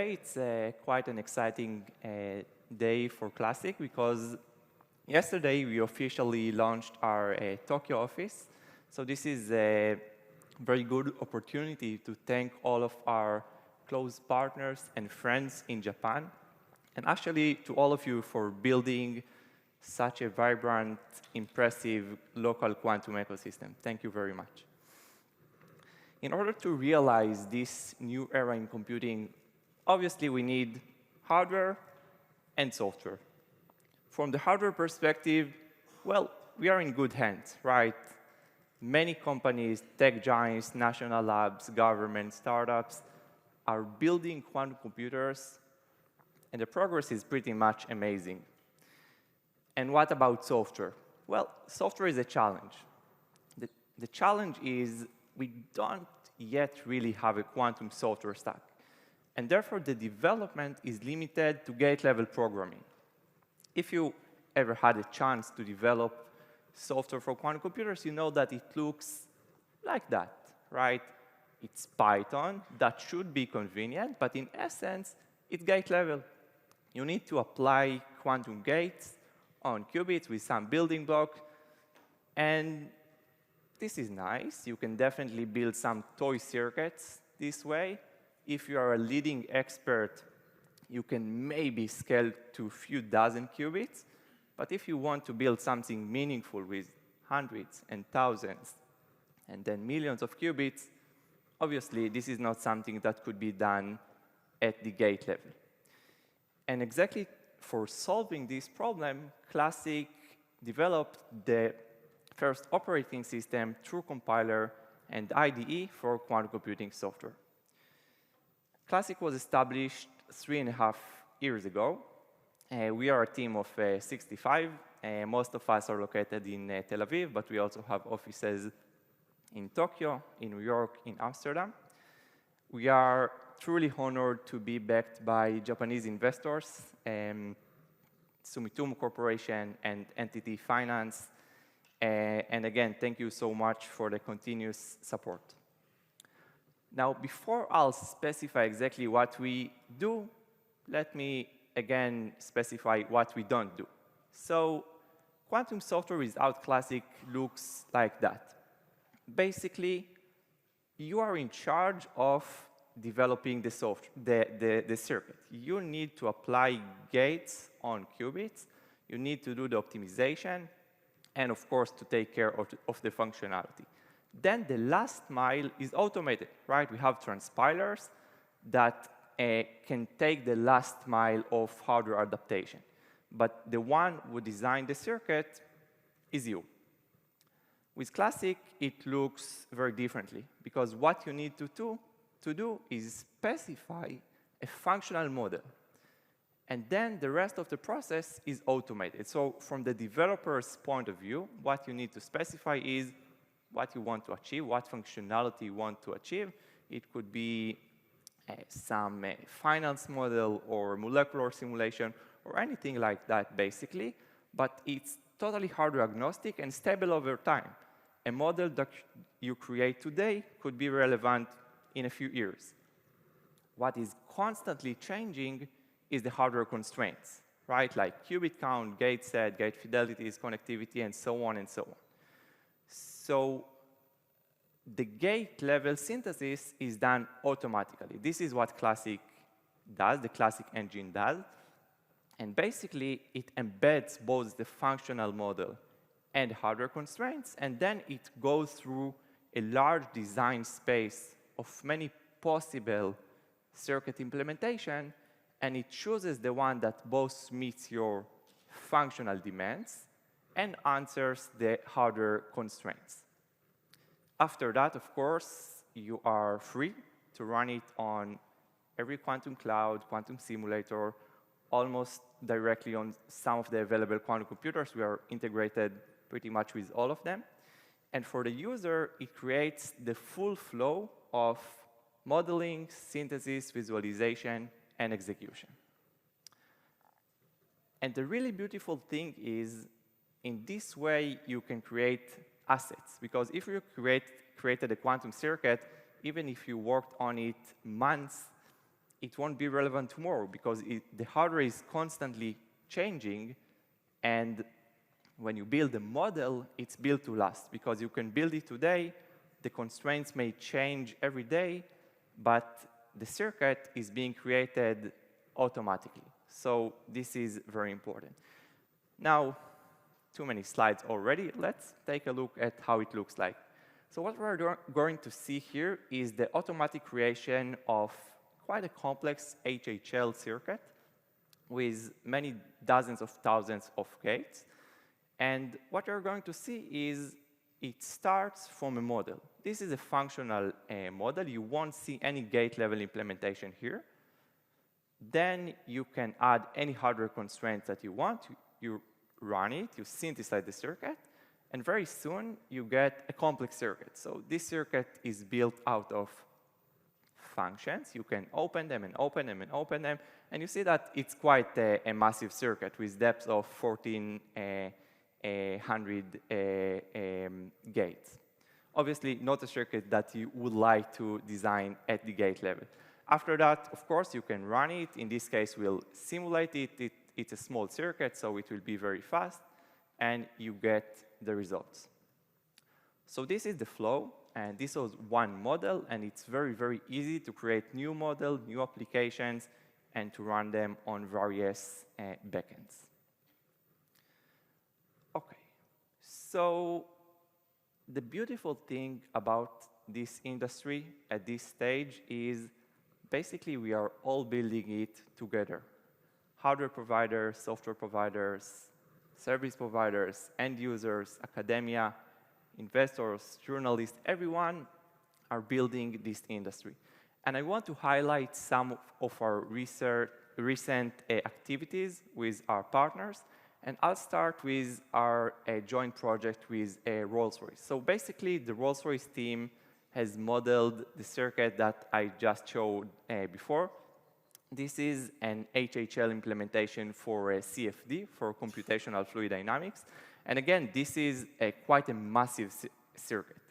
today it's quite an exciting day for Classiq because yesterday we officially launched our Tokyo office. So this is a very good opportunity to thank all of our close partners and friends in Japan, and actually to all of you for building such a vibrant, impressive local quantum ecosystem. Thank you very much. In order to realize this new era in computing, obviously we need hardware and software. From the hardware perspective, well, we are in good hands, right? Many companies, tech giants, national labs, government, startups are building quantum computers, and the progress is pretty much amazing. And what about software? Well, software is a challenge. The challenge is we don't yet really have a quantum software stack. And therefore, the development is limited to gate-level programming. If you ever had a chance to develop software for quantum computers, you know that it looks like that, right? It's Python. That should be convenient, but in essence, it's gate-level. You need to apply quantum gates on qubits with some building block, and this is nice. You can definitely build some toy circuits this way. If you are a leading expert, you can maybe scale to a few dozen qubits. But if you want to build something meaningful with hundreds and thousands and then millions of qubits, obviously this is not something that could be done at the gate level. And exactly for solving this problem, Classiq developed the first operating system, true compiler, and IDE for quantum computing software. Classiq was established 3.5 years ago. We are a team of 65. Most of us are located in Tel Aviv, but we also have offices in Tokyo, in New York, in Amsterdam. We are truly honored to be backed by Japanese investors, Sumitomo Corporation and Entity Finance. And again, thank you so much for the continuous support. Now, before I'll specify exactly what we do, let me again specify what we don't do. So quantum software without Classiq looks like that. Basically, you are in charge of developing the software, the circuit. You need to apply gates on qubits. You need to do the optimization, and of course, to take care of the functionality. Then the last mile is automated, right? We have transpilers that can take the last mile of hardware adaptation. But the one who designed the circuit is you. With Classiq, it looks very differently, because what you need to do is specify a functional model. And then the rest of the process is automated. So from the developer's point of view, what you need to specify is what you want to achieve, what functionality you want to achieve. It could be some finance model or molecular simulation or anything like that, basically. But it's totally hardware agnostic and stable over time. A model that you create today could be relevant in a few years. What is constantly changing is the hardware constraints, right? Like qubit count, gate set, gate fidelities, connectivity, and so on and so on. So the gate level synthesis is done automatically. This is what Classiq does, the Classiq engine does. And basically, it embeds both the functional model and hardware constraints, and then it goes through a large design space of many possible circuit implementation, and it chooses the one that both meets your functional demands and answers the hardware constraints. After that, of course, you are free to run it on every quantum cloud, quantum simulator, almost directly on some of the available quantum computers. We are integrated pretty much with all of them. And for the user, it creates the full flow of modeling, synthesis, visualization, and execution. And the really beautiful thing is, in this way, you can create assets. Because if you created a quantum circuit, even if you worked on it months, it won't be relevant tomorrow because the hardware is constantly changing, and when you build a model, it's built to last because you can build it today, the constraints may change every day, but the circuit is being created automatically. So this is very important. Now, too many slides already. Let's take a look at how it looks like. So what we're going to see here is the automatic creation of quite a complex HHL circuit with many dozens of thousands of gates. And what you're going to see is it starts from a model. This is a functional model. You won't see any gate-level implementation here. Then you can add any hardware constraints that you want. You run it, you synthesize the circuit, and very soon you get a complex circuit. So this circuit is built out of functions. You can open them and open them and open them, and you see that it's quite a massive circuit with depths of 1,400 gates. Obviously, not a circuit that you would like to design at the gate level. After that, of course, you can run it. In this case, we'll simulate it. It's a small circuit, so it will be very fast, and you get the results. So this is the flow, and this was one model, and it's very, very easy to create new model, new applications, and to run them on various backends. Okay, so the beautiful thing about this industry at this stage is basically we are all building it together. Hardware providers, software providers, service providers, end users, academia, investors, journalists, everyone are building this industry. And I want to highlight some of our recent activities with our partners. And I'll start with our joint project with Rolls-Royce. So basically, the Rolls-Royce team has modeled the circuit that I just showed before. This is an HHL implementation for CFD, for computational fluid dynamics. And again, this is quite a massive circuit.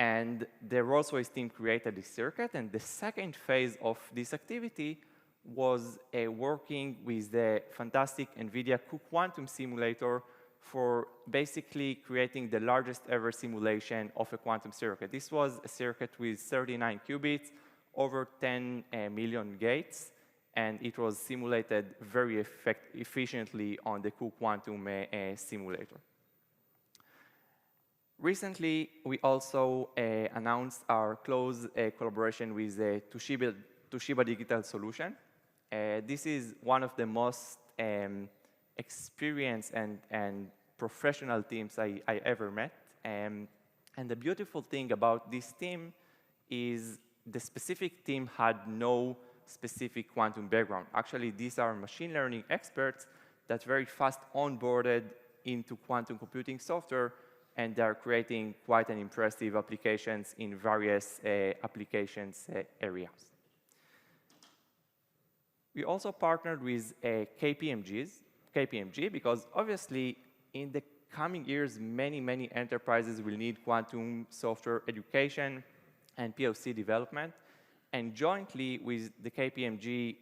And the Rolls-Royce team created this circuit, and the second phase of this activity was working with the fantastic NVIDIA Q2 simulator for basically creating the largest ever simulation of a quantum circuit. This was a circuit with 39 qubits, over 10 million gates, and it was simulated very efficiently on the Q2 simulator. Recently, we also announced our close collaboration with Toshiba Digital Solution. This is one of the most experienced and professional teams I ever met. And the beautiful thing about this team is the specific team had no specific quantum background. Actually, these are machine learning experts that very fast onboarded into quantum computing software, and they're creating quite an impressive applications in various applications areas. We also partnered with KPMG because obviously in the coming years, many enterprises will need quantum software education and POC development. And jointly with the KPMG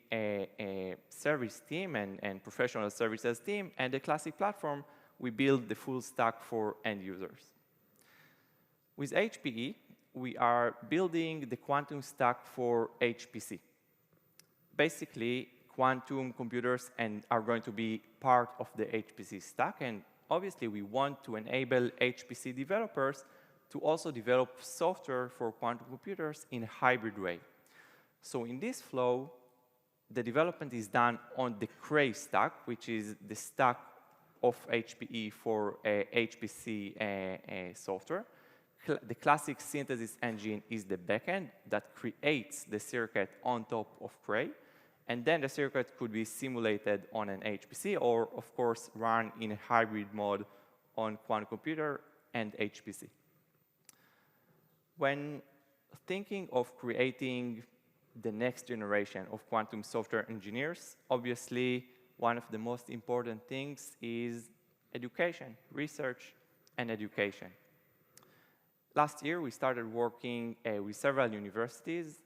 service team and professional services team and the Classiq platform, we build the full stack for end users. With HPE, we are building the quantum stack for HPC. Basically, quantum computers are going to be part of the HPC stack, and obviously we want to enable HPC developers to also develop software for quantum computers in a hybrid way. So in this flow, the development is done on the Cray stack, which is the stack of HPE for HPC software. The Classiq synthesis engine is the backend that creates the circuit on top of Cray. And then the circuit could be simulated on an HPC or, of course, run in a hybrid mode on quantum computer and HPC. When thinking of creating the next generation of quantum software engineers, obviously, one of the most important things is education, research, and education. Last year, we started working with several universities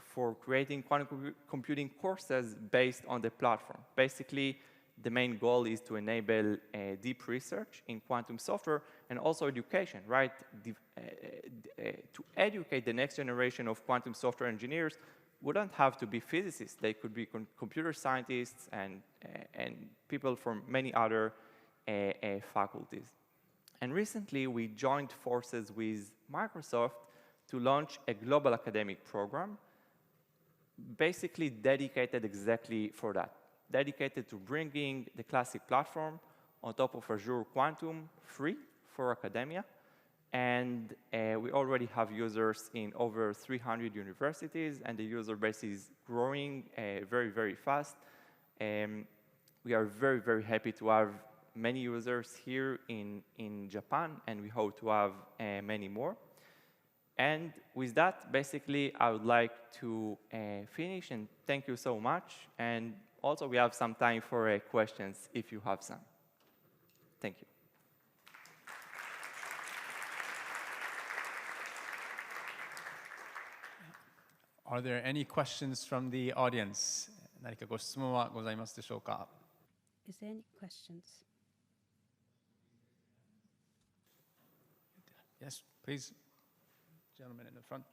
for creating quantum computing courses based on the platform. Basically, the main goal is to enable deep research in quantum software and also education, right? To educate the next generation of quantum software engineers wouldn't have to be physicists. They could be computer scientists and people from many other faculties. And recently, we joined forces with Microsoft to launch a global academic program, basically dedicated exactly for that, dedicated to bringing the Classiq platform on top of Azure Quantum free for academia. And we already have users in over 300 universities, and the user base is growing very, very fast. We are very, very happy to have many users here in Japan, and we hope to have many more. And with that, basically, I would like to finish, and thank you so much. And also, we have some time for questions if you have some. Thank you. Are there any questions from the audience? 何かご質問はございますでしょうか? Is there any questions? Yes, please. Gentleman in the front.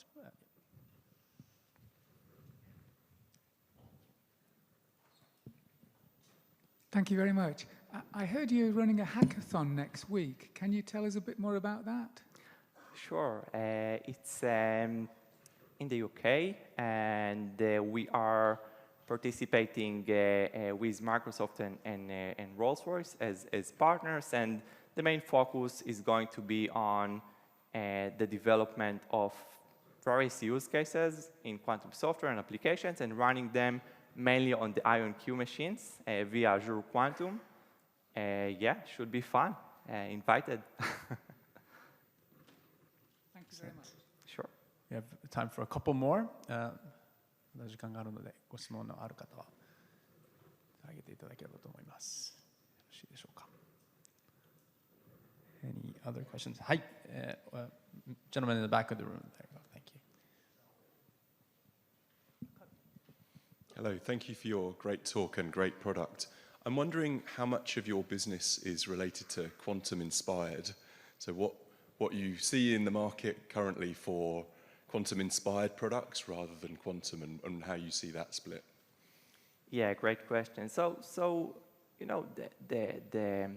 Thank you very much. I heard you're running a hackathon next week. Can you tell us a bit more about that? Sure. It's in the UK, and we are participating with Microsoft and Rolls-Royce as partners, and the main focus is going to be on the development of various use cases in quantum software and applications, and running them mainly on the IonQ machines via Azure Quantum. Yeah, should be fun. Invited. Thank you very much. Sure. We have time for a couple more. まだ時間があるので、ご質問のある方は挙げていただければと思います。よろしいでしょうか? Any other questions? はい、gentleman in the back of the room. There you go. Thank you. Hello, thank you for your great talk and great product. I'm wondering how much of your business is related to quantum-inspired. So what you see in the market currently for quantum-inspired products rather than quantum, and how you see that split? Yeah, great question. So you know, the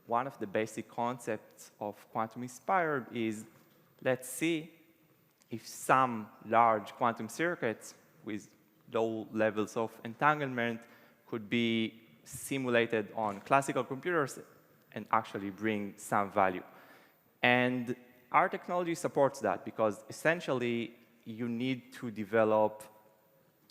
one of the basic concepts of quantum-inspired is, let's see if some large quantum circuits with low levels of entanglement could be simulated on classical computers and actually bring some value. And our technology supports that, because essentially you need to develop,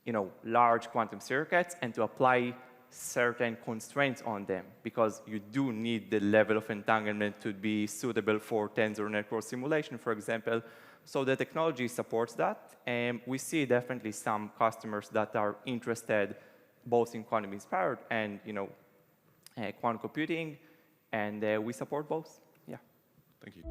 you know, large quantum circuits and to apply certain constraints on them, because you do need the level of entanglement to be suitable for tensor network simulation, for example. So the technology supports that, and we see definitely some customers that are interested both in quantum-inspired and, you know, quantum computing, and we support both. Yeah. Thank you.